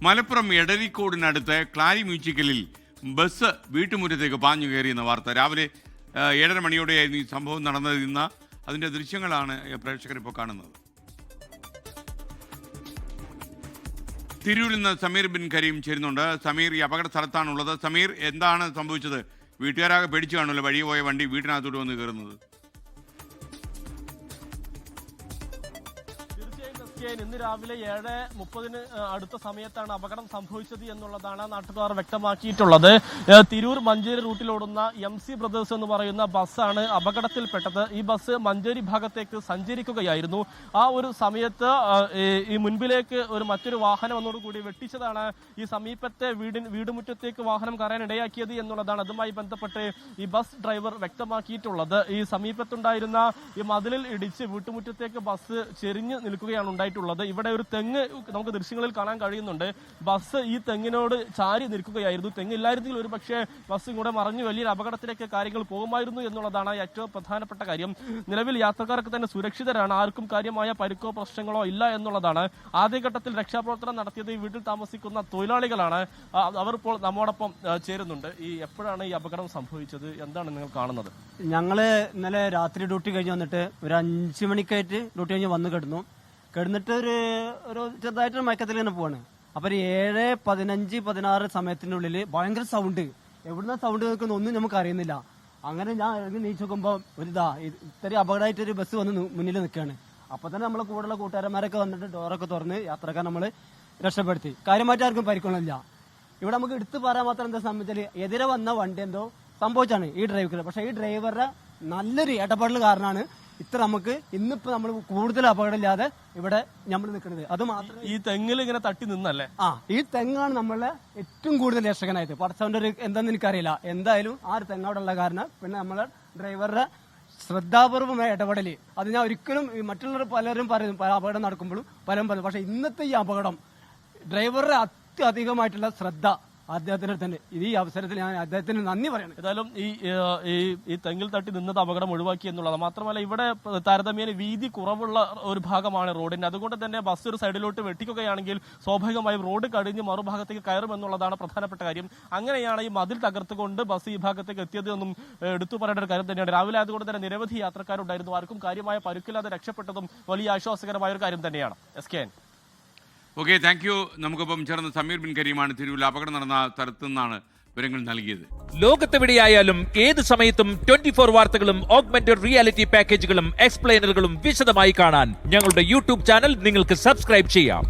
Malappuram എടരിക്കോടിനടുത്ത് Clarrie മ്യൂസിക്കലിൽ bus വീട്ടുമുറ്റത്തേക്ക് പാഞ്ഞു കയറിയെന്ന വാർത്ത. രാവിലെ 7:30 മണിയോടെയായിരുന്നു ഈ സംഭവം നടന്നതെന്ന അതിൻ്റെ ദൃശ്യങ്ങളാണ് പ്രേക്ഷകരിപ്പോൾ കാണുന്നത്. തിരൂരിൽ നിന്ന് സമീർ ബിൻ കരീം ചേരുന്നുണ്ട്. സമീർ, ഈ അപകട സ്ഥലത്താണുള്ളത്. സമീർ, എന്താണ് സംഭവിച്ചത്? വീട്ടുകാരാകെ പേടിച്ചു കാണുമല്ലോ, വഴി പോയ വണ്ടി വീട്ടിനകത്തോട്ട് വന്ന് കയറുന്നത്. ഇന്ന് രാവിലെ 7:30 അടുത്ത സമയത്താണ് അപകടം സംഭവിച്ചത് എന്നുള്ളതാണ് നാട്ടുകാർ വ്യക്തമാക്കിയിട്ടുള്ളത്. തിരൂർ മഞ്ചേരി റൂട്ടിലോടുന്ന MC ബ്രദേഴ്സ് എന്ന് പറയുന്ന ബസ്സാണ് അപകടത്തിൽപ്പെട്ടത്. ഈ ബസ് മഞ്ചേരി ഭാഗത്തേക്ക് സഞ്ചരിക്കുകയായിരുന്നു. ആ ഒരു സമയത്ത് ഈ മുൻപിലേക്ക് മറ്റൊരു വാഹനം ഒന്നോടുകൂടി വെട്ടിച്ചതാണ് ഈ സമീപത്തെ വീടുമുറ്റത്തേക്ക് വാഹനം കയറാൻ ഇടയാക്കിയത് എന്നുള്ളതാണ് അതുമായി ബന്ധപ്പെട്ട് ഈ ബസ് ഡ്രൈവർ വ്യക്തമാക്കിയിട്ടുള്ളത്. ഈ സമീപത്തുണ്ടായിരുന്ന ഈ മതിലിൽ ഇടിച്ച് വീട്ടുമുറ്റത്തേക്ക് ബസ് ചെരിഞ്ഞ് നിൽക്കുകയാണ് ഉണ്ടായിട്ടുള്ളത്. ഇവിടെ ഒരു തെങ്ങ് നമുക്ക് ദൃശ്യങ്ങളിൽ കാണാൻ കഴിയുന്നുണ്ട്. ബസ് ഈ തെങ്ങിനോട് ചാരി നിൽക്കുകയായിരുന്നു. തെങ്ങില്ലായിരുന്നെങ്കിൽ ഒരു പക്ഷേ ബസ് കൂടെ മറിഞ്ഞു വലിയൊരു അപകടത്തിലേക്ക് കാര്യങ്ങൾ പോകുമായിരുന്നു എന്നുള്ളതാണ് ഏറ്റവും പ്രധാനപ്പെട്ട കാര്യം. നിലവിൽ യാത്രക്കാർക്ക് തന്നെ സുരക്ഷിതരാണ്. ആർക്കും കാര്യമായ പരിക്കോ പ്രശ്നങ്ങളോ ഇല്ല എന്നുള്ളതാണ്. ആദ്യഘട്ടത്തിൽ രക്ഷാപ്രവർത്തനം നടത്തിയത് ഈ വീട്ടിൽ താമസിക്കുന്ന തൊഴിലാളികളാണ്. അവർ ഇപ്പോൾ നമ്മോടൊപ്പം ചേരുന്നുണ്ട്. എപ്പോഴാണ് ഈ അപകടം സംഭവിച്ചത്? എന്താണ് നിങ്ങൾ കാണുന്നത്? ഞങ്ങള് ഇന്നലെ രാത്രി ഡ്യൂട്ടി കഴിഞ്ഞ് വന്നിട്ട് ഒരു 5 മണിക്കായിട്ട് ഡ്യൂട്ടി കഴിഞ്ഞ് വന്ന് കിടന്നിട്ട് ഒരു ചെറുതായിട്ടൊരു മയക്കത്തിൽ തന്നെ പോവാണ്. അപ്പൊ 7:15, 16 സമയത്തിന്റെ ഉള്ളിൽ ഭയങ്കര സൗണ്ട്. എവിടുന്ന സൗണ്ട് കേൾക്കുന്ന ഒന്നും നമുക്ക് അറിയുന്നില്ല. അങ്ങനെ ഞാൻ ഇറങ്ങി നീച്ച് നോക്കുമ്പോൾ ഇത്രയും അപകടമായിട്ട് ഒരു ബസ് വന്ന് മുന്നിൽ നിൽക്കുകയാണ്. അപ്പൊ തന്നെ നമ്മളെ കൂടെയുള്ള കൂട്ടുകാരന്മാരൊക്കെ വന്നിട്ട് ഡോറൊക്കെ തുറന്ന് യാത്രക്കാർ നമ്മൾ രക്ഷപ്പെടുത്തി. കാര്യമായിട്ട് ആർക്കും പരിക്കൊള്ളില്ല. ഇവിടെ നമുക്ക് എടുത്തു പറയാൻ മാത്രം എന്താ സംബന്ധിച്ചാൽ എതിരെ വന്ന വണ്ടി എന്തോ സംഭവിച്ചാണ് ഈ ഡ്രൈവർ. പക്ഷെ ഈ ഡ്രൈവറുടെ നല്ലൊരു ഇടപെടൽ കാരണമാണ് ഇത്ര നമുക്ക് ഇന്നിപ്പോ നമ്മൾ കൂടുതൽ അപകടമില്ലാതെ ഇവിടെ നമ്മൾ നിൽക്കുന്നത്. അത് മാത്രം ഈ തെങ്ങിൽ ഇങ്ങനെ തട്ടി നിന്നല്ലേ? ഈ തെങ്ങാണ് നമ്മളെ ഏറ്റവും കൂടുതൽ രക്ഷകനായത്. പടച്ചവന്റെ ഒരു എന്താന്ന് എനിക്കറിയില്ല. എന്തായാലും ആ ഒരു തെങ്ങ് അവിടെ ഉള്ള കാരണം പിന്നെ നമ്മളെ ഡ്രൈവറുടെ ശ്രദ്ധാപൂർവമായ ഇടപെടല് അത് ഞാൻ ഒരിക്കലും മറ്റുള്ളവർ പലരും പറയും പല അപകടം നടക്കുമ്പോഴും പലരും പറയും. പക്ഷെ ഇന്നത്തെ ഈ അപകടം ഡ്രൈവറുടെ അത്യധികമായിട്ടുള്ള ശ്രദ്ധ അദ്ദേഹത്തിന് തന്നെ ഈ അവസരത്തിൽ ഞാൻ അദ്ദേഹത്തിന് നന്ദി പറയണം. ഏതായാലും ഈ തെങ്ങിൽ തട്ടി നിന്നത് അപകടം ഒഴിവാക്കി എന്നുള്ളത് മാത്രമല്ല ഇവിടെ താരതമ്യേന വീതി കുറവുള്ള ഒരു ഭാഗമാണ് റോഡിന്റെ. അതുകൊണ്ട് തന്നെ ബസ് ഒരു സൈഡിലോട്ട് വെട്ടിക്കുകയാണെങ്കിൽ സ്വാഭാവികമായും റോഡ് കടിഞ്ഞ് മറുഭാഗത്തേക്ക് കയറുമെന്നുള്ളതാണ് പ്രധാനപ്പെട്ട കാര്യം. അങ്ങനെയാണ് ഈ മതിൽ തകർത്തുകൊണ്ട് ബസ് ഈ ഭാഗത്തേക്ക് എത്തിയതെന്നും എടുത്തു പറയേണ്ട ഒരു കാര്യം തന്നെയാണ്. രാവിലെ ആയതുകൊണ്ട് തന്നെ നിരവധി യാത്രക്കാരുണ്ടായിരുന്നു. ആർക്കും കാര്യമായ പരുക്കില്ലാതെ രക്ഷപ്പെട്ടതും വലിയ ആശ്വാസകരമായ ഒരു കാര്യം തന്നെയാണ്. SKN. Okay, thank you. നമുക്കൊപ്പം ചേർന്ന സമീർ ബിൻ കരീമാണ് തിരൂരിൽ അപകടം നടന്ന സ്ഥലത്തു നിന്നാണ് വിവരങ്ങൾ നൽകിയത്. ലോകത്തെവിടെയായാലും ഏത് സമയത്തും 24 വാർത്തകളും ഓഗ്മെന്റഡ് റിയാലിറ്റി പാക്കേജുകളും എക്സ്പ്ലെയിനറുകളും വിശദമായി കാണാൻ ഞങ്ങളുടെ YouTube ചാനൽ നിങ്ങൾക്ക് സബ്സ്ക്രൈബ് ചെയ്യാം.